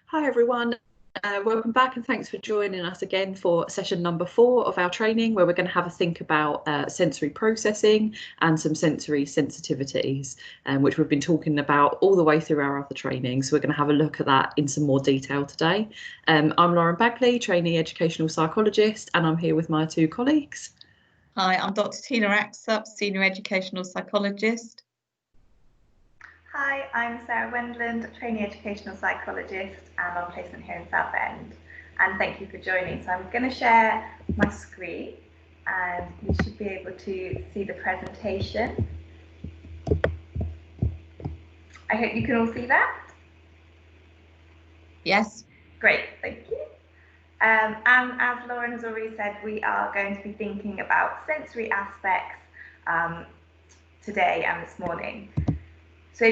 Hi everyone, welcome back and thanks for joining us again for session number 4 of our training, where we're going to have a think about sensory processing and some sensory sensitivities, which we've been talking about all the way through our other training. So we're going to have a look at that in some more detail today. I'm Lauren Bagley, trainee educational psychologist, and I'm here with my 2 colleagues. Hi, I'm Dr. Tina Axup, senior educational psychologist. Hi, I'm Sarah Wendland, trainee educational psychologist and on placement here in Southend. And thank you for joining. So I'm going to share my screen and you should be able to see the presentation. I hope you can all see that. Yes. Great, thank you. And as Lauren has already said, we are going to be thinking about sensory aspects today and this morning. So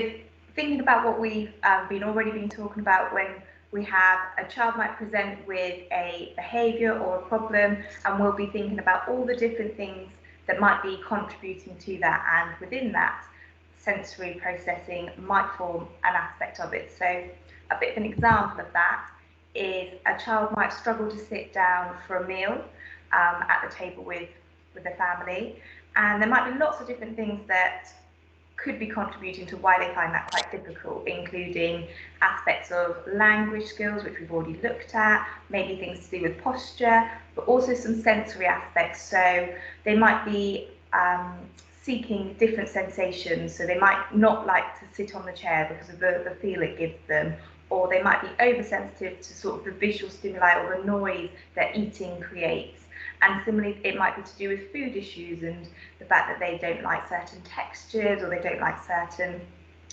thinking about what we've already been talking about, when we have a child might present with a behaviour or a problem, and we'll be thinking about all the different things that might be contributing to that, and within that, sensory processing might form an aspect of it. So a bit of an example of that is a child might struggle to sit down for a meal at the table with the family, and there might be lots of different things that could be contributing to why they find that quite difficult, including aspects of language skills, which we've already looked at, maybe things to do with posture, but also some sensory aspects. So they might be seeking different sensations. So they might not like to sit on the chair because of the feel it gives them, or they might be oversensitive to sort of the visual stimuli or the noise that eating creates. And similarly, it might be to do with food issues and the fact that they don't like certain textures, or they don't like certain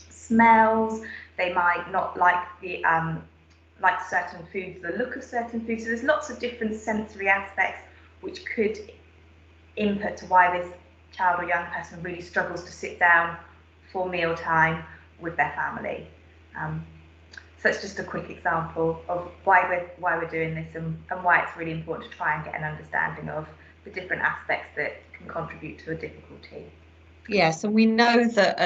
smells. They might not like the like certain foods, the look of certain foods. So there's lots of different sensory aspects which could input to why this child or young person really struggles to sit down for mealtime with their family. So it's just a quick example of why we're doing this and why it's really important to try and get an understanding of the different aspects that can contribute to a difficulty. Yes, and we know that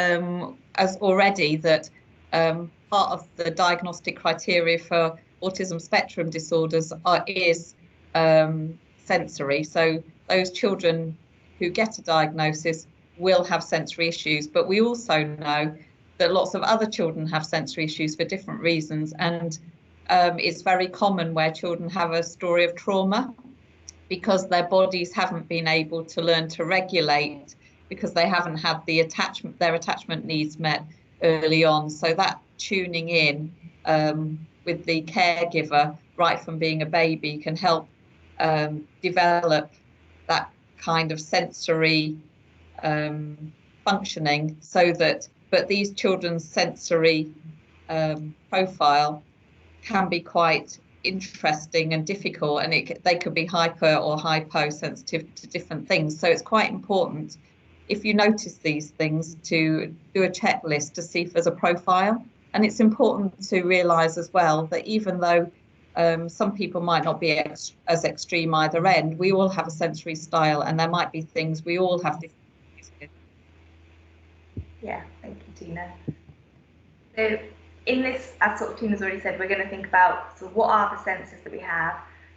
as already that part of the diagnostic criteria for autism spectrum disorders is sensory. So those children who get a diagnosis will have sensory issues, but we also know that lots of other children have sensory issues for different reasons, and it's very common where children have a story of trauma because their bodies haven't been able to learn to regulate, because they haven't had their attachment needs met early on. So that tuning in with the caregiver right from being a baby can help develop that kind of sensory functioning, so that but these children's sensory profile can be quite interesting and difficult, and they could be hyper or hyposensitive to different things. So it's quite important, if you notice these things, to do a checklist to see if there's a profile. And it's important to realise as well that even though some people might not be as extreme either end, we all have a sensory style, and there might be things we all have different. Yeah, thank you, Tina. So in this, as sort of Tina's already said, we're going to think about what are the senses that we have,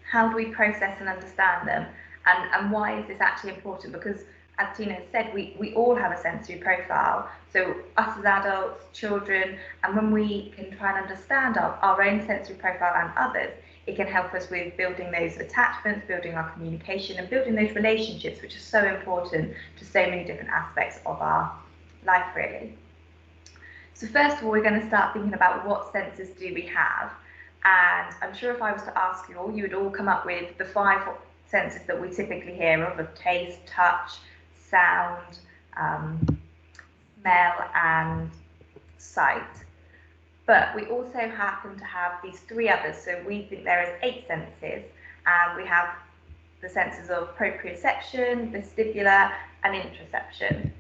how do we process and understand them, and why is this actually important? Because as Tina has said, we all have a sensory profile. So us as adults, children, and when we can try and understand our own sensory profile and others, it can help us with building those attachments, building our communication, and building those relationships, which are so important to so many different aspects of our life, really. So first of all, we're going to start thinking about what senses do we have. And I'm sure if I was to ask you all, you would all come up with the 5 senses that we typically hear of taste, touch, sound, smell, and sight. But we also happen to have these 3 others. So we think there is 8 senses, and we have the senses of proprioception, vestibular, and interoception.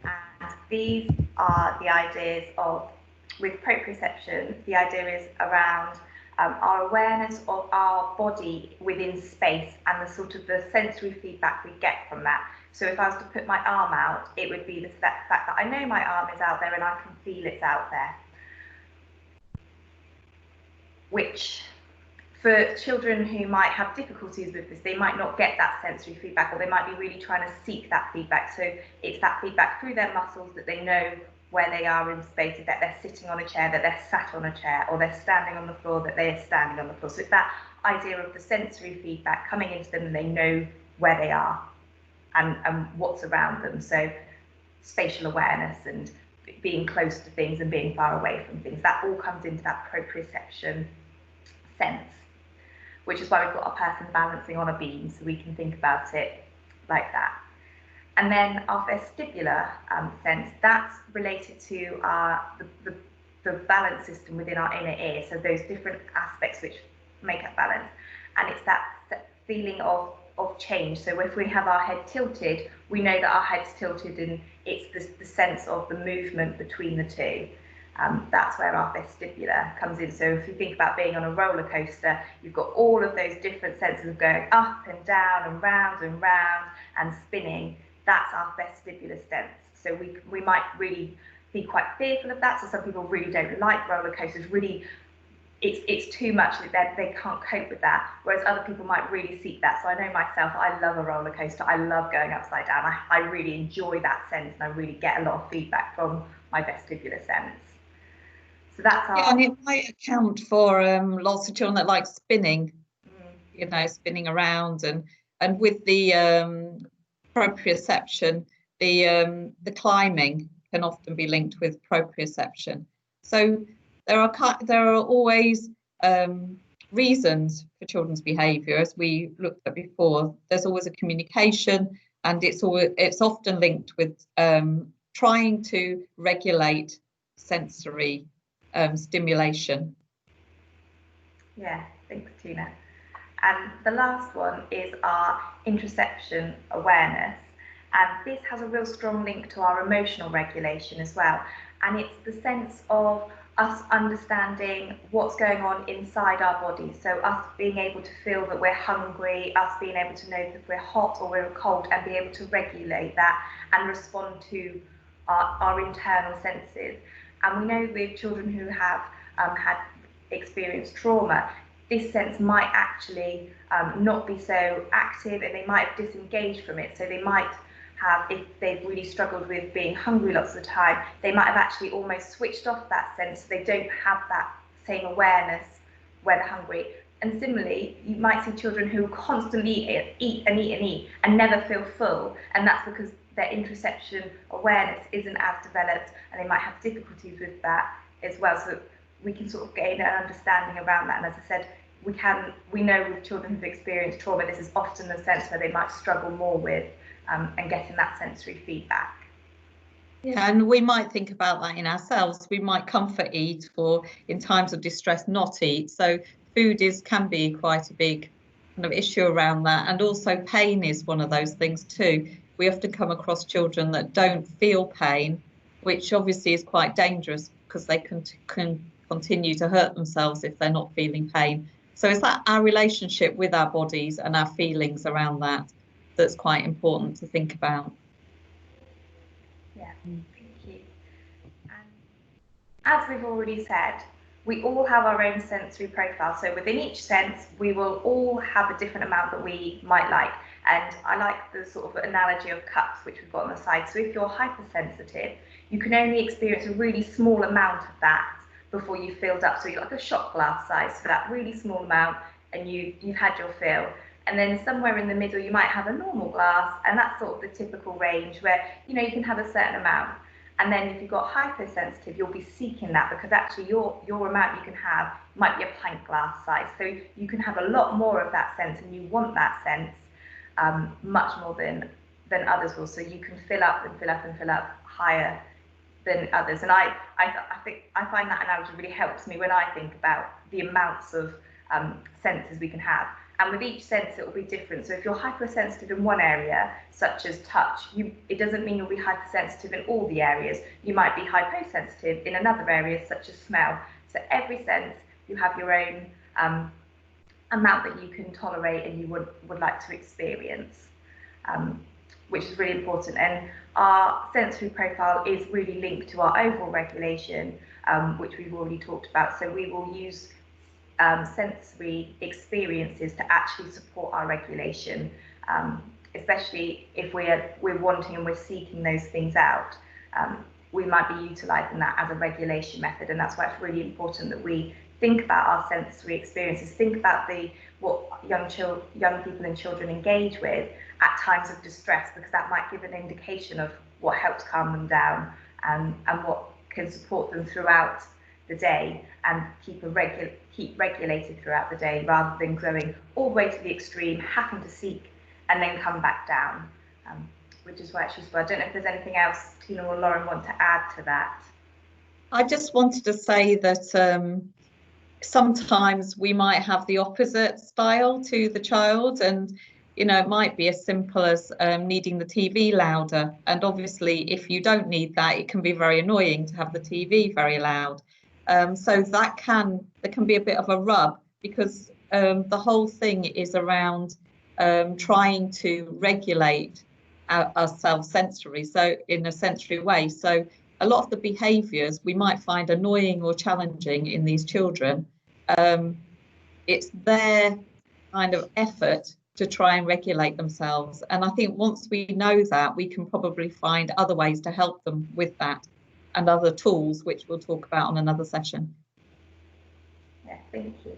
And these are the ideas of, with proprioception, the idea is around our awareness of our body within space and the sort of the sensory feedback we get from that. So if I was to put my arm out, it would be the fact that I know my arm is out there and I can feel it's out there. which for children who might have difficulties with this, they might not get that sensory feedback, or they might be really trying to seek that feedback. So it's that feedback through their muscles that they know where they are in space, that they're sitting on a chair, that they're sat on a chair, or they're standing on the floor, that they're standing on the floor. So it's that idea of the sensory feedback coming into them, and they know where they are and what's around them. So spatial awareness and being close to things and being far away from things, that all comes into that proprioception sense, which is why we've got our person balancing on a beam, so we can think about it like that. And then our vestibular sense, that's related to the balance system within our inner ear, so those different aspects which make up balance. And it's that feeling of change. So if we have our head tilted, we know that our head's tilted, and it's the sense of the movement between the two. That's where our vestibular comes in. So if you think about being on a roller coaster, you've got all of those different senses of going up and down and round and spinning. That's our vestibular sense. So we might really be quite fearful of that. So some people really don't like roller coasters. Really, it's too much, that they can't cope with that. Whereas other people might really seek that. So I know myself, I love a roller coaster. I love going upside down. I really enjoy that sense, and I really get a lot of feedback from my vestibular sense. So that's our... Yeah, and it might account for lots of children that like spinning, you know, spinning around, and with the proprioception, the climbing can often be linked with proprioception. So there are always reasons for children's behaviour, as we looked at before. There's always a communication, and it's often linked with trying to regulate sensory stimulation. Yeah, thanks, Tina. And the last one is our interoception awareness. And this has a real strong link to our emotional regulation as well. And it's the sense of us understanding what's going on inside our bodies. So us being able to feel that we're hungry, us being able to know that we're hot or we're cold, and be able to regulate that and respond to our internal senses. And we know with children who have had experienced trauma, this sense might actually not be so active, and they might have disengaged from it. So they might have, if they've really struggled with being hungry lots of the time, they might have actually almost switched off that sense, so they don't have that same awareness where they're hungry. And similarly, you might see children who constantly eat and never feel full, and that's because their interoception awareness isn't as developed, and they might have difficulties with that as well. So we can sort of gain an understanding around that. And as I said, we know with children who've experienced trauma, this is often the sense where they might struggle more with and getting that sensory feedback. Yeah, and we might think about that in ourselves. We might comfort eat, or in times of distress not eat. So food can be quite a big kind of issue around that. And also pain is one of those things too. We often come across children that don't feel pain, which obviously is quite dangerous, because they can continue to hurt themselves if they're not feeling pain. So it's that our relationship with our bodies and our feelings around that's quite important to think about. Yeah, thank you. And as we've already said, we all have our own sensory profile. So within each sense, we will all have a different amount that we might like. And I like the sort of analogy of cups, which we've got on the side. So if you're hypersensitive, you can only experience a really small amount of that before you filled up. So you're like a shot glass size for that really small amount, and you've had your fill. And then somewhere in the middle, you might have a normal glass, and that's sort of the typical range where, you know, you can have a certain amount. And then if you've got hypersensitive, you'll be seeking that, because actually your amount you can have might be a pint glass size. So you can have a lot more of that sense, and you want that sense much more than others will. So you can fill up and fill up and fill up higher than others. And I think I find that analogy really helps me when I think about the amounts of senses we can have. And with each sense, it will be different. So if you're hypersensitive in one area, such as touch, it doesn't mean you'll be hypersensitive in all the areas. You might be hyposensitive in another area, such as smell. So every sense, you have your own amount that you can tolerate and you would like to experience, which is really important. And our sensory profile is really linked to our overall regulation, which we've already talked about. So we will use sensory experiences to actually support our regulation, especially if we're wanting and we're seeking those things out. We might be utilising that as a regulation method, and that's why it's really important that we think about our sensory experiences, think about what young people and children engage with at times of distress, because that might give an indication of what helps calm them down and what can support them throughout the day and keep regulated throughout the day, rather than going all the way to the extreme, having to seek and then come back down, which is why it's useful. I don't know if there's anything else Tina or Lauren want to add to that. I just wanted to say that sometimes we might have the opposite style to the child, and it might be as simple as needing the TV louder. And obviously, if you don't need that, it can be very annoying to have the TV very loud. So there can be a bit of a rub, because the whole thing is around trying to regulate ourselves sensory, so in a sensory way. So a lot of the behaviours we might find annoying or challenging in these children, it's their kind of effort to try and regulate themselves. And I think once we know that, we can probably find other ways to help them with that, and other tools, which we'll talk about on another session. Yeah, thank you.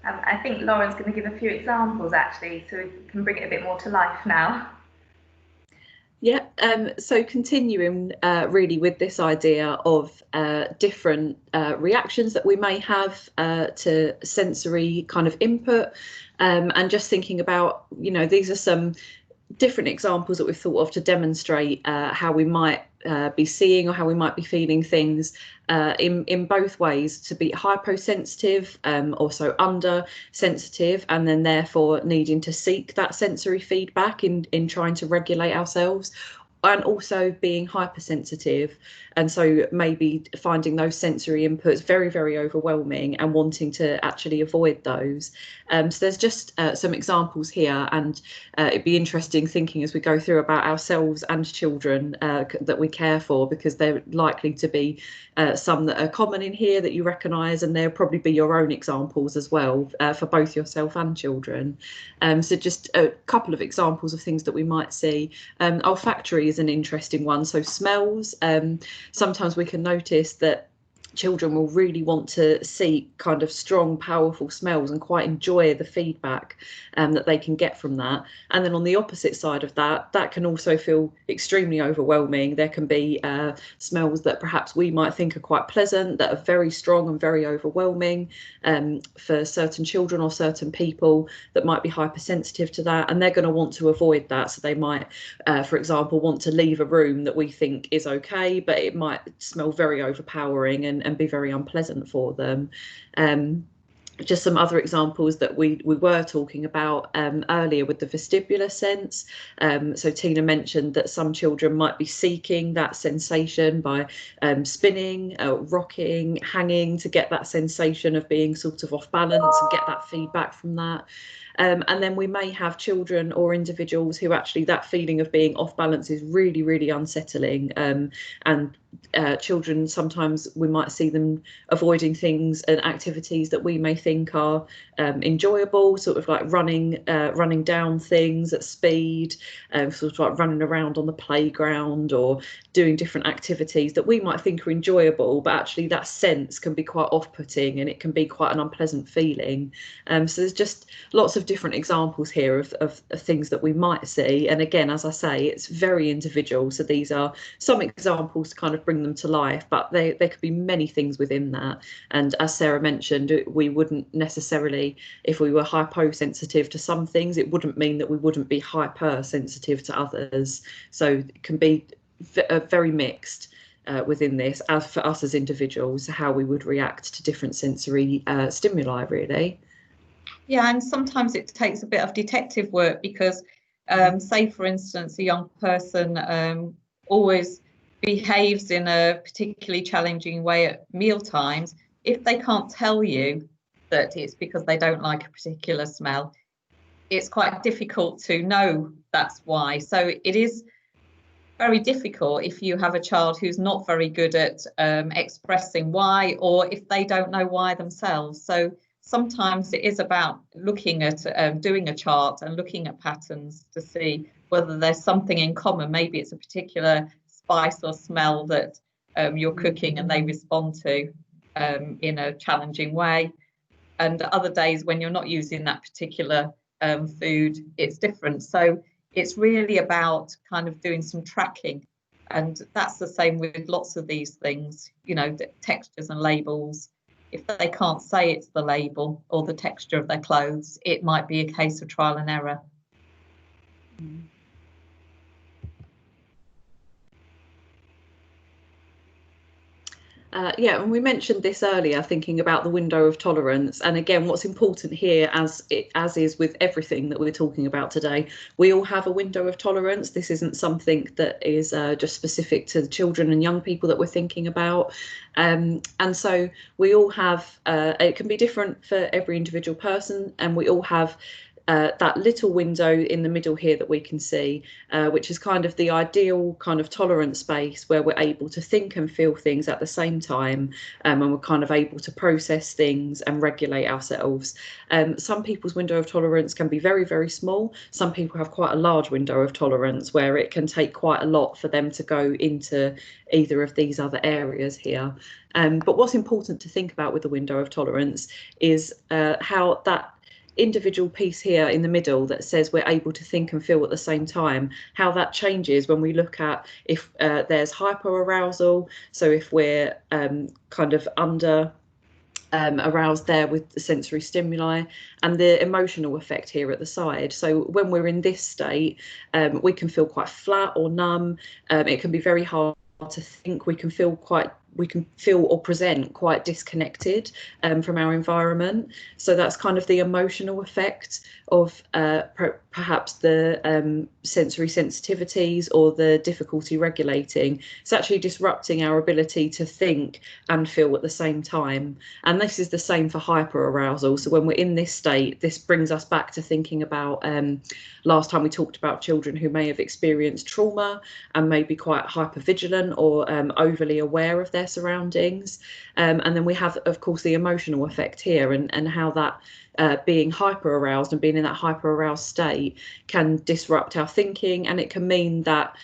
I think Lauren's going to give a few examples actually, so we can bring it a bit more to life now. Yeah, so continuing really with this idea of different reactions that we may have to sensory kind of input, and just thinking about, these are some different examples that we've thought of to demonstrate how we might be seeing or how we might be feeling things in both ways, to be hyposensitive, also under sensitive, and then therefore needing to seek that sensory feedback in trying to regulate ourselves, and also being hypersensitive, and so maybe finding those sensory inputs very, very overwhelming and wanting to actually avoid those. So there's just some examples here, and it'd be interesting thinking as we go through about ourselves and children that we care for, because they're likely to be some that are common in here that you recognise, and there'll probably be your own examples as well for both yourself and children. So just a couple of examples of things that we might see. Olfactory is an interesting one. So smells, sometimes we can notice that children will really want to seek kind of strong, powerful smells and quite enjoy the feedback that they can get from that. And then on the opposite side of that, that can also feel extremely overwhelming. There can be smells that perhaps we might think are quite pleasant, that are very strong and very overwhelming for certain children or certain people that might be hypersensitive to that, and they're going to want to avoid that. So they might, for example, want to leave a room that we think is okay, but it might smell very overpowering and be very unpleasant for them. Just some other examples that we were talking about earlier with the vestibular sense. So Tina mentioned that some children might be seeking that sensation by spinning, rocking, hanging, to get that sensation of being sort of off balance and get that feedback from that. And then we may have children or individuals who actually that feeling of being off balance is really, really unsettling. And children, sometimes we might see them avoiding things and activities that we may think are enjoyable, sort of like running down things at speed, sort of like running around on the playground or doing different activities that we might think are enjoyable, but actually that sense can be quite off-putting and it can be quite an unpleasant feeling. So there's just lots of different examples here of things that we might see. And again, as I say, it's very individual. So these are some examples to kind of bring them to life, but there could be many things within that. And as Sarah mentioned, we wouldn't necessarily, if we were hyposensitive to some things, it wouldn't mean that we wouldn't be hypersensitive to others. So it can be very mixed within this, as for us as individuals, how we would react to different sensory stimuli, really. Yeah, and sometimes it takes a bit of detective work, because say for instance a young person always behaves in a particularly challenging way at meal times. If they can't tell you that it's because they don't like a particular smell, it's quite difficult to know that's why. So it is very difficult if you have a child who's not very good at expressing why, or if they don't know why themselves. So sometimes it is about looking at doing a chart and looking at patterns to see whether there's something in common. Maybe it's a particular spice or smell that you're cooking and they respond to in a challenging way. And other days when you're not using that particular food, it's different. So it's really about kind of doing some tracking. And that's the same with lots of these things, you know, the textures and labels. If they can't say it's the label or the texture of their clothes, it might be a case of trial and error. Yeah, and we mentioned this earlier, thinking about the window of tolerance. And again, what's important here, as is with everything that we're talking about today, we all have a window of tolerance. This isn't something that is just specific to the children and young people that we're thinking about. And so we all have, it can be different for every individual person, and we all have that little window in the middle here that we can see, which is kind of the ideal kind of tolerance space where we're able to think and feel things at the same time, and we're kind of able to process things and regulate ourselves. Some people's window of tolerance can be very, very small. Some people have quite a large window of tolerance where it can take quite a lot for them to go into either of these other areas here. But what's important to think about with the window of tolerance is how that individual piece here in the middle that says we're able to think and feel at the same time, how that changes when we look at if there's hyperarousal. So if we're kind of under aroused there with the sensory stimuli, and the emotional effect here at the side. So when we're in this state, we can feel quite flat or numb. It can be very hard to think. We can feel or present quite disconnected from our environment. So that's kind of the emotional effect of perhaps the sensory sensitivities or the difficulty regulating. It's actually disrupting our ability to think and feel at the same time. And this is the same for hyperarousal. So when we're in this state, this brings us back to thinking about last time we talked about children who may have experienced trauma and may be quite hypervigilant or overly aware of their surroundings. And then we have, of course, the emotional effect here, and how that being hyper aroused and being in that hyper aroused state can disrupt our thinking, and it can mean that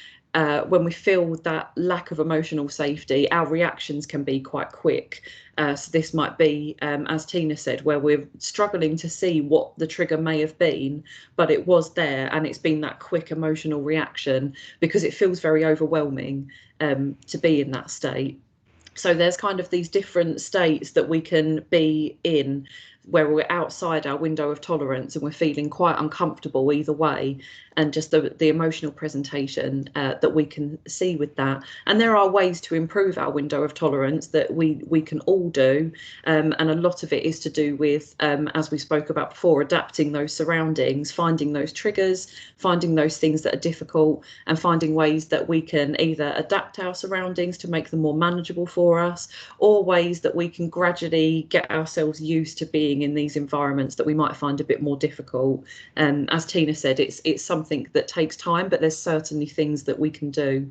when we feel that lack of emotional safety, our reactions can be quite quick. So this might be, as Tina said, where we're struggling to see what the trigger may have been, but it was there, and it's been that quick emotional reaction because it feels very overwhelming to be in that state. So there's kind of these different states that we can be in where we're outside our window of tolerance and we're feeling quite uncomfortable either way, and just the emotional presentation that we can see with that. And there are ways to improve our window of tolerance that we can all do, and a lot of it is to do with, as we spoke about before, adapting those surroundings, finding those triggers, finding those things that are difficult, and finding ways that we can either adapt our surroundings to make them more manageable for us, or ways that we can gradually get ourselves used to being in these environments that we might find a bit more difficult. As Tina said, it's something that takes time, but there's certainly things that we can do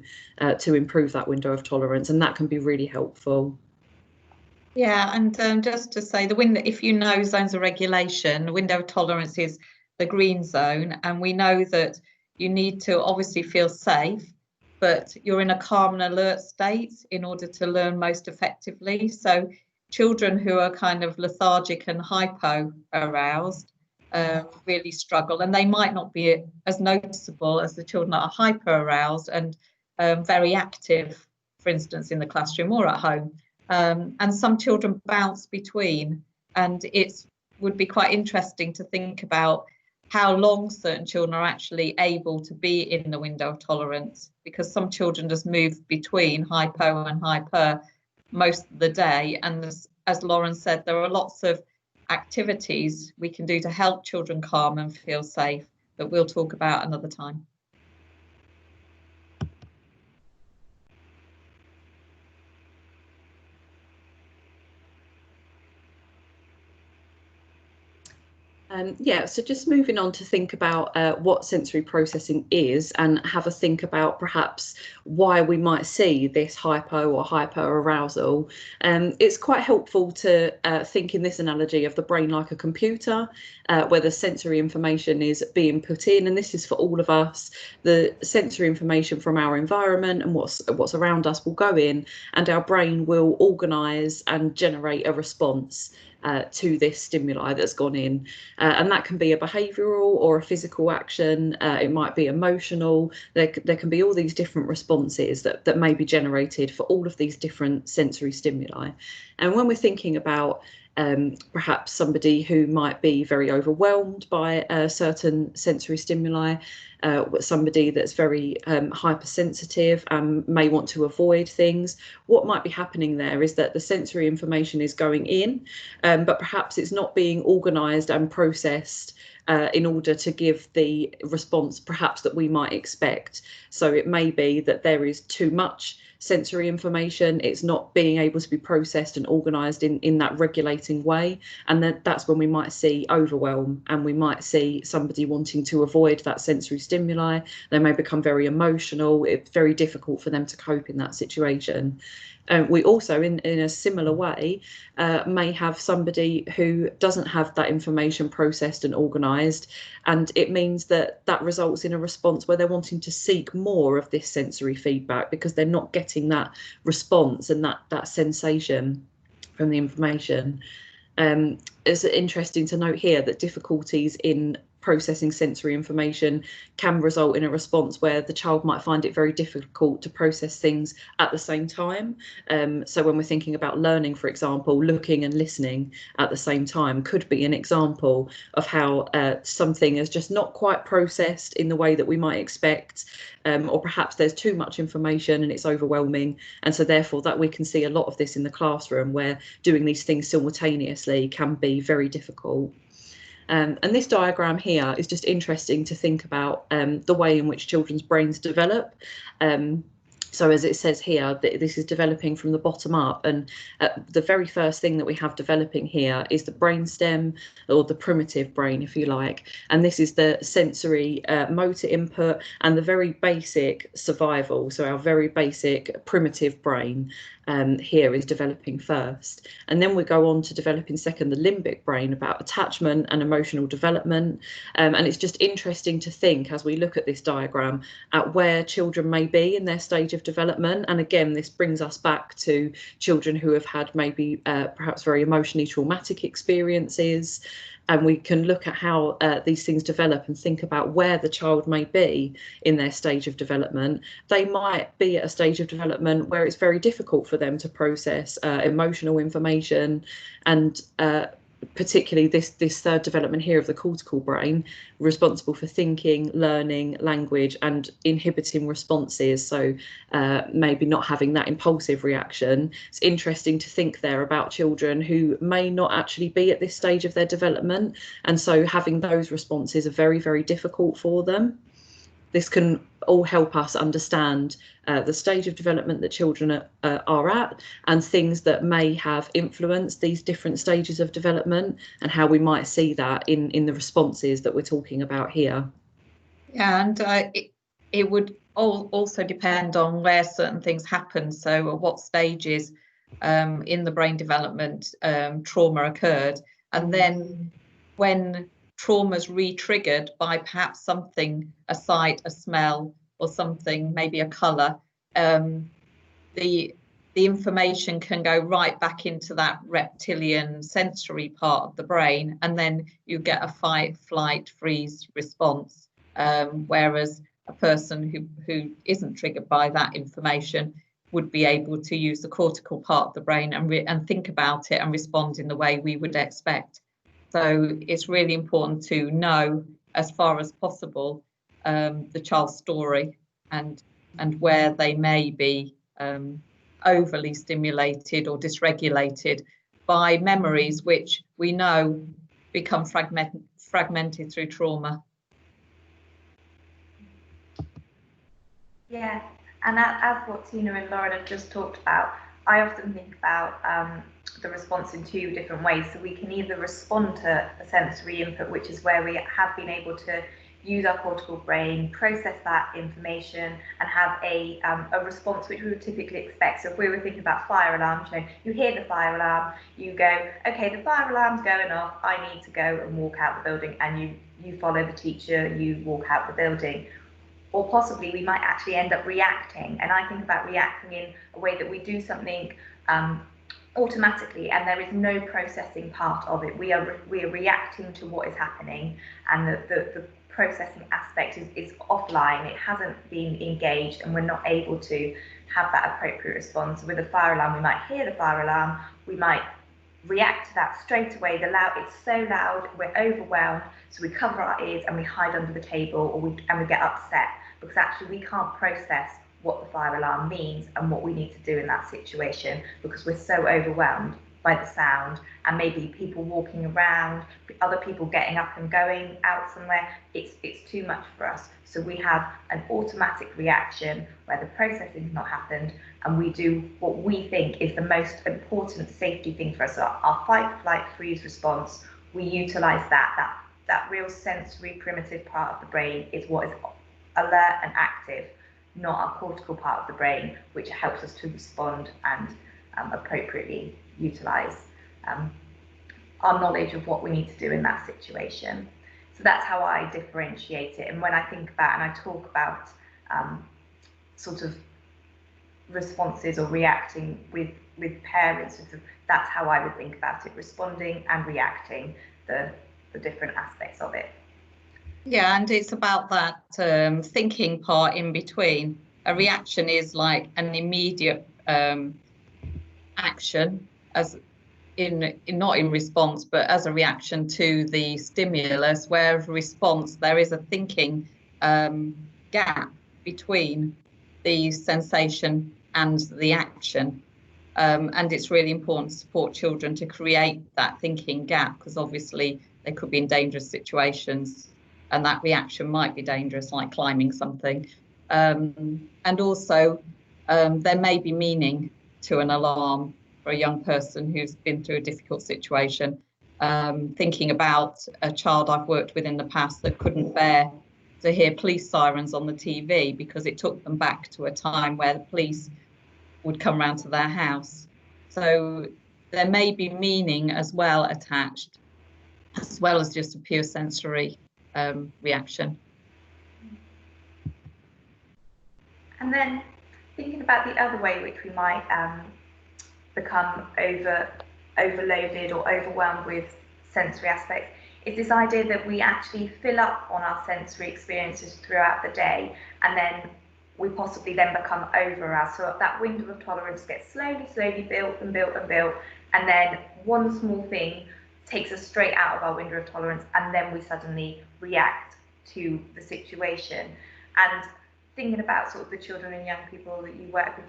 to improve that window of tolerance, and that can be really helpful. Yeah, and just to say, the window, if you know zones of regulation, the window of tolerance is the green zone, and we know that you need to obviously feel safe, but you're in a calm and alert state in order to learn most effectively. So children who are kind of lethargic and hypo aroused really struggle, and they might not be as noticeable as the children that are hyper aroused and very active, for instance, in the classroom or at home. And some children bounce between, and it would be quite interesting to think about how long certain children are actually able to be in the window of tolerance, because some children just move between hypo and hyper most of the day. And as Lauren said, there are lots of activities we can do to help children calm and feel safe that we'll talk about another time. Yeah, so just moving on to think about what sensory processing is, and have a think about perhaps why we might see this hypo or hyper arousal. It's quite helpful to think in this analogy of the brain like a computer, where the sensory information is being put in, and this is for all of us. The sensory information from our environment and what's around us will go in, and our brain will organise and generate a response to this stimuli that's gone in. And that can be a behavioural or a physical action. It might be emotional. There can be all these different responses that may be generated for all of these different sensory stimuli. And when we're thinking about perhaps somebody who might be very overwhelmed by certain sensory stimuli, somebody that's very hypersensitive and may want to avoid things, what might be happening there is that the sensory information is going in, but perhaps it's not being organised and processed in order to give the response perhaps that we might expect. So it may be that there is too much sensory information, it's not being able to be processed and organised in that regulating way, and that's when we might see overwhelm, and we might see somebody wanting to avoid that sensory stimuli. They may become very emotional. It's very difficult for them to cope in that situation. We also, in a similar way, may have somebody who doesn't have that information processed and organised, and it means that results in a response where they're wanting to seek more of this sensory feedback because they're not getting that response and that sensation from the information. It's interesting to note here that difficulties in processing sensory information can result in a response where the child might find it very difficult to process things at the same time. So when we're thinking about learning, for example, looking and listening at the same time could be an example of how something is just not quite processed in the way that we might expect, or perhaps there's too much information and it's overwhelming, and so therefore that we can see a lot of this in the classroom where doing these things simultaneously can be very difficult. And this diagram here is just interesting to think about the way in which children's brains develop. So as it says here, this is developing from the bottom up, and the very first thing that we have developing here is the brainstem, or the primitive brain, if you like. And this is the sensory motor input and the very basic survival. So our very basic primitive brain here is developing first. And then we go on to developing second, the limbic brain, about attachment and emotional development. And it's just interesting to think, as we look at this diagram, at where children may be in their stage of development. And again, this brings us back to children who have had maybe perhaps very emotionally traumatic experiences. And we can look at how these things develop and think about where the child may be in their stage of development. They might be at a stage of development where it's very difficult for them to process emotional information, and particularly this third development here of the cortical brain, responsible for thinking, learning, language, and inhibiting responses. So maybe not having that impulsive reaction. It's interesting to think there about children who may not actually be at this stage of their development, and so having those responses are very, very difficult for them. This can all help us understand the stage of development that children are at, and things that may have influenced these different stages of development, and how we might see that in the responses that we're talking about here. Yeah, and it would also depend on where certain things happen. So at what stages in the brain development trauma occurred, and then when trauma's re-triggered by perhaps something, a sight, a smell, or something, maybe a colour, the information can go right back into that reptilian sensory part of the brain, and then you get a fight, flight, freeze response. Whereas a person who isn't triggered by that information would be able to use the cortical part of the brain and think about it and respond in the way we would expect. So it's really important to know, as far as possible, the child's story and where they may be overly stimulated or dysregulated by memories which we know become fragmented through trauma. Yeah, and as what Tina and Lauren have just talked about, I often think about the response in two different ways. So we can either respond to a sensory input, which is where we have been able to use our cortical brain, process that information, and have a response which we would typically expect. So if we were thinking about fire alarms, you hear the fire alarm, you go, okay, the fire alarm's going off, I need to go and walk out the building, and you follow the teacher, you walk out the building. Or possibly we might actually end up reacting. And I think about reacting in a way that we do something automatically, and there is no processing part of it. We are reacting to what is happening, and the processing aspect is offline. It hasn't been engaged, and we're not able to have that appropriate response. With a fire alarm, we might hear the fire alarm, we might react to that straight away. It's so loud, we're overwhelmed, so we cover our ears and we hide under the table, and we get upset because actually we can't process what the fire alarm means and what we need to do in that situation, because we're so overwhelmed by the sound, and maybe people walking around, other people getting up and going out somewhere. It's too much for us. So we have an automatic reaction where the processing has not happened, and we do what we think is the most important safety thing for us. So our fight, flight, freeze response, we utilize that real sensory primitive part of the brain is what is alert and active, not our cortical part of the brain, which helps us to respond and appropriately utilize our knowledge of what we need to do in that situation. So that's how I differentiate it. And when I think about and I talk about sort of responses or reacting with parents, that's how I would think about it: responding and reacting, the different aspects of it. Yeah, and it's about that thinking part in between. A reaction is like an immediate action, as not in response, but as a reaction to the stimulus, where response there is a thinking gap between the sensation and the action. And it's really important to support children to create that thinking gap, because obviously they could be in dangerous situations and that reaction might be dangerous, like climbing something. And also there may be meaning to an alarm for a young person who's been through a difficult situation. Thinking about a child I've worked with in the past that couldn't bear to hear police sirens on the TV because it took them back to a time where the police would come round to their house. So there may be meaning as well attached, as well as just a pure sensory reaction. And then thinking about the other way which we might become overloaded or overwhelmed with sensory aspects is this idea that we actually fill up on our sensory experiences throughout the day, and then we possibly then become over ours. So that window of tolerance gets slowly built and built and built, and then one small thing takes us straight out of our window of tolerance, and then we suddenly react to the situation. And thinking about sort of the children and young people that you work with,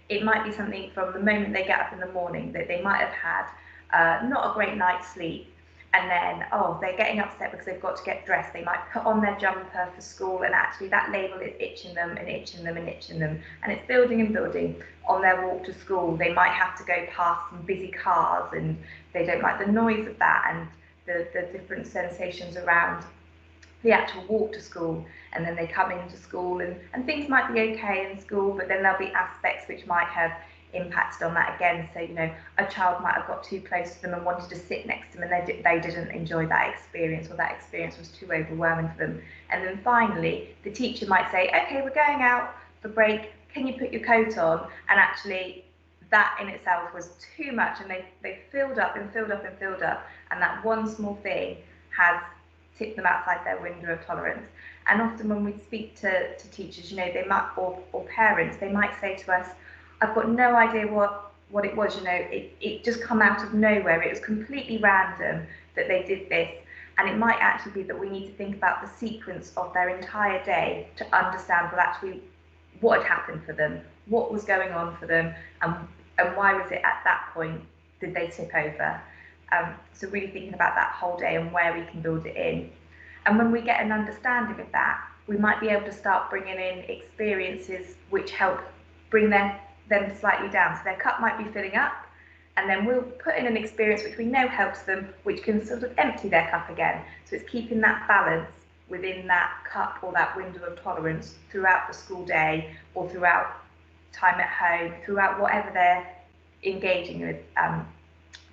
it might be something from the moment they get up in the morning that they might have had not a great night's sleep, and then they're getting upset because they've got to get dressed. They might put on their jumper for school, and actually that label is itching them and itching them and itching them, and it's building and building. On their walk to school, they might have to go past some busy cars, and they don't like the noise of that and the different sensations around the actual walk to school. And then they come into school, and things might be okay in school, but then there'll be aspects which might have impacted on that again. So a child might have got too close to them and wanted to sit next to them, and they didn't enjoy that experience, or that experience was too overwhelming for them. And then finally the teacher might say, okay, we're going out for break, can you put your coat on? And actually that in itself was too much, and they filled up and filled up and filled up, and that one small thing has tipped them outside their window of tolerance. And often when we speak to teachers, they might, or parents, they might say to us, I've got no idea what it was, it just come out of nowhere. It was completely random that they did this. And it might actually be that we need to think about the sequence of their entire day to understand, well, actually, what had happened for them, what was going on for them, and why was it at that point did they tip over. So really thinking about that whole day and where we can build it in. And when we get an understanding of that, we might be able to start bringing in experiences which help bring their them slightly down. So their cup might be filling up, and then we'll put in an experience which we know helps them, which can sort of empty their cup again. So it's keeping that balance within that cup or that window of tolerance throughout the school day, or throughout time at home, throughout whatever they're engaging with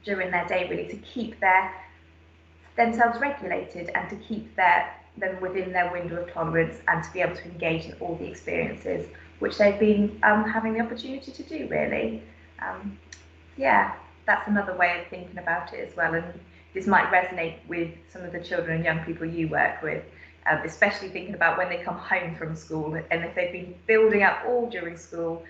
during their day, really, to keep themselves regulated and to keep them within their window of tolerance, and to be able to engage in all the experiences which they've been having the opportunity to do, really. Yeah, that's another way of thinking about it as well, and this might resonate with some of the children and young people you work with, especially thinking about when they come home from school, and if they've been building up all during school,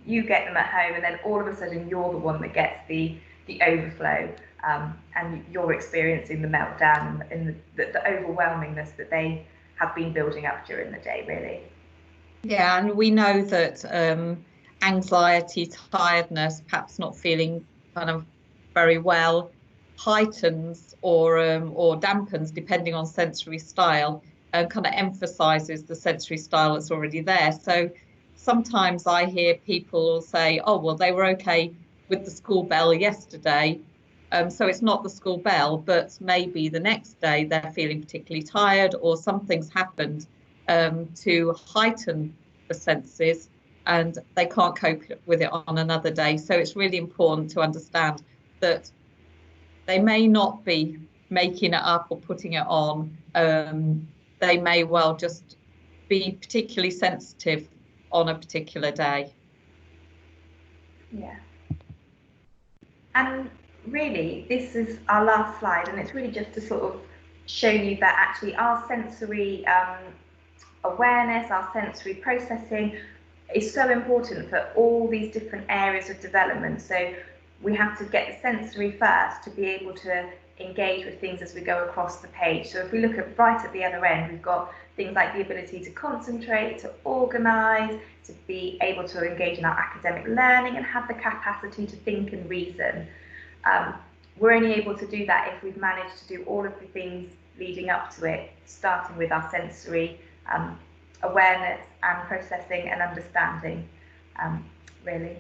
you get them at home, and then all of a sudden you're the one that gets the overflow, and you're experiencing the meltdown and the overwhelmingness that they have been building up during the day, really. Yeah, and we know that anxiety, tiredness, perhaps not feeling kind of very well, heightens or dampens depending on sensory style, and kind of emphasizes the sensory style that's already there. So sometimes I hear people say, oh, well, they were okay with the school bell yesterday, so it's not the school bell, but maybe the next day they're feeling particularly tired, or something's happened to heighten the senses, and they can't cope with it on another day. So it's really important to understand that they may not be making it up or putting it on. They may well just be particularly sensitive on a particular day. Yeah. And really, this is our last slide, and it's really just to sort of show you that actually our sensory awareness, our sensory processing is so important for all these different areas of development. So we have to get the sensory first to be able to engage with things as we go across the page. So if we look at right at the other end, we've got things like the ability to concentrate, to organise, to be able to engage in our academic learning, and have the capacity to think and reason. We're only able to do that if we've managed to do all of the things leading up to it, starting with our sensory awareness and processing and understanding, really.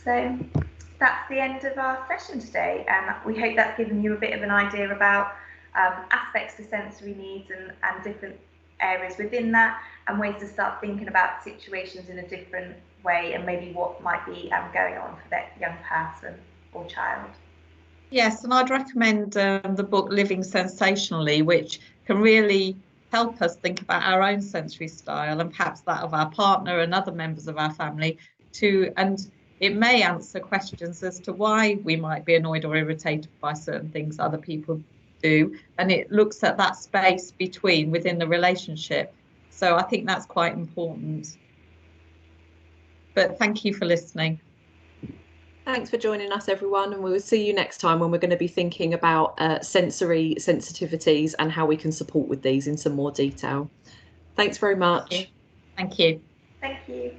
So that's the end of our session today, and we hope that's given you a bit of an idea about aspects to sensory needs and different areas within that, and ways to start thinking about situations in a different way, and maybe what might be going on for that young person or child. Yes, and I'd recommend the book Living Sensationally, which can really help us think about our own sensory style, and perhaps that of our partner and other members of our family too. And it may answer questions as to why we might be annoyed or irritated by certain things other people do. And it looks at that space within the relationship. So I think that's quite important. But thank you for listening. Thanks for joining us, everyone, and we'll see you next time when we're going to be thinking about sensory sensitivities and how we can support with these in some more detail. Thanks very much. Thank you. Thank you.